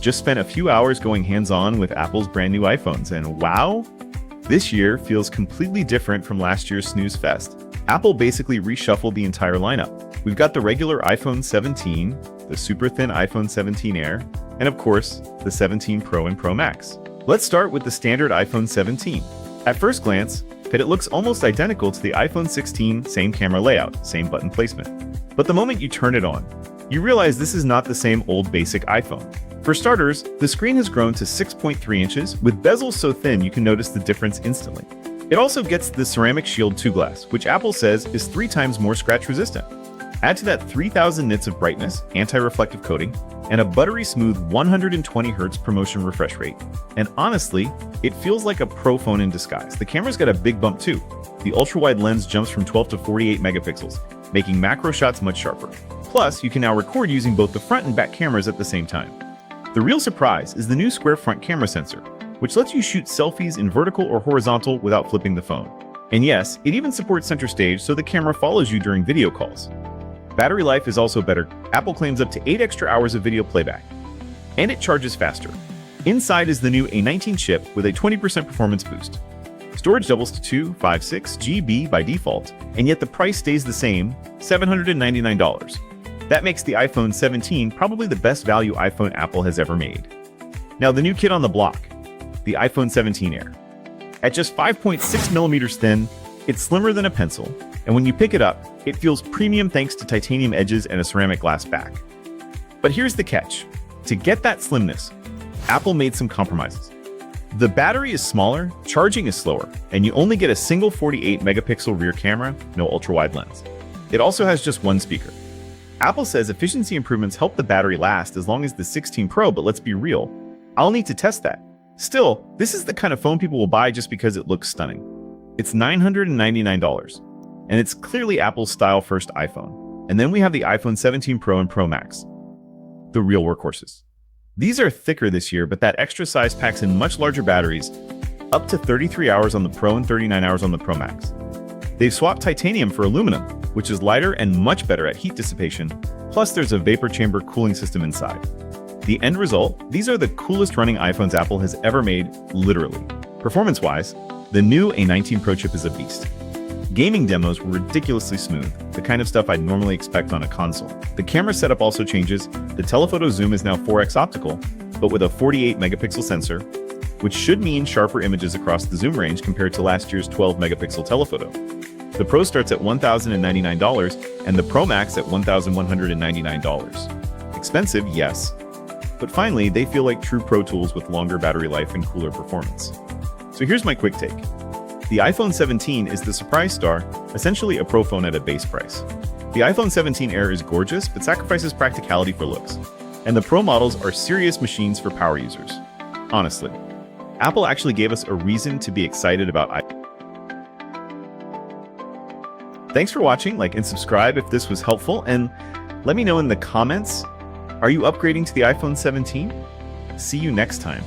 Just spent a few hours going hands-on with Apple's brand new iPhones, and wow, this year feels completely different from last year's snooze fest. Apple basically reshuffled the entire lineup. We've got the regular iPhone 17, the super thin iPhone 17 Air, and of course, the 17 Pro and Pro Max. Let's start with the standard iPhone 17. At first glance, it looks almost identical to the iPhone 16 same camera layout, same button placement. But the moment you turn it on, you realize this is not the same old basic iPhone. For starters, the screen has grown to 6.3 inches, with bezels so thin you can notice the difference instantly. It also gets the ceramic shield 2 glass, which Apple says is 3 times more scratch resistant. Add to that 3000 nits of brightness, anti-reflective coating, and a buttery smooth 120 Hz per motion refresh rate. And honestly, it feels like a pro phone in disguise. The camera's got a big bump too. The ultra-wide lens jumps from 12 to 48 megapixels, making macro shots much sharper. Plus, you can now record using both the front and back cameras at the same time. The real surprise is the new square front camera sensor, which lets you shoot selfies in vertical or horizontal without flipping the phone. And yes, it even supports center stage so the camera follows you during video calls. Battery life is also better. Apple claims up to 8 extra hours of video playback. And it charges faster. Inside is the new A19 chip with a 20% performance boost. Storage doubles to 256 GB by default, and yet the price stays the same, $799. That makes the iPhone 17 probably the best value iPhone Apple has ever made. Now the new kid on the block, the iPhone 17 Air. At just 5.6 millimeters thin, it's slimmer than a pencil, and when you pick it up, it feels premium thanks to titanium edges and a ceramic glass back. But here's the catch. To get that slimness, Apple made some compromises. The battery is smaller, charging is slower, and you only get a single 48 megapixel rear camera, no ultra-wide lens. It also has just one speaker. Apple says efficiency improvements help the battery last as long as the 16 Pro, but let's be real, I'll need to test that. Still, this is the kind of phone people will buy just because it looks stunning. It's $999, and it's clearly Apple's style-first iPhone. And then we have the iPhone 17 Pro and Pro Max, the real workhorses. These are thicker this year, but that extra size packs in much larger batteries, up to 33 hours on the Pro and 39 hours on the Pro Max. They've swapped titanium for aluminum, which is lighter and much better at heat dissipation, plus there's a vapor chamber cooling system inside. The end result, these are the coolest running iPhones Apple has ever made, literally. Performance-wise, the new A19 Pro chip is a beast. Gaming demos were ridiculously smooth, the kind of stuff I'd normally expect on a console. The camera setup also changes. The telephoto zoom is now 4x optical, but with a 48 megapixel sensor, which should mean sharper images across the zoom range compared to last year's 12 megapixel telephoto. The Pro starts at $1,099 and the Pro Max at $1,199. Expensive, yes, but finally, they feel like true Pro tools with longer battery life and cooler performance. So here's my quick take. The iPhone 17 is the surprise star, essentially a Pro phone at a base price. The iPhone 17 Air is gorgeous, but sacrifices practicality for looks. And the Pro models are serious machines for power users. Honestly, Apple actually gave us a reason to be excited about iPhone. Thanks for watching, like and subscribe if this was helpful, and let me know in the comments, are you upgrading to the iPhone 17? See you next time.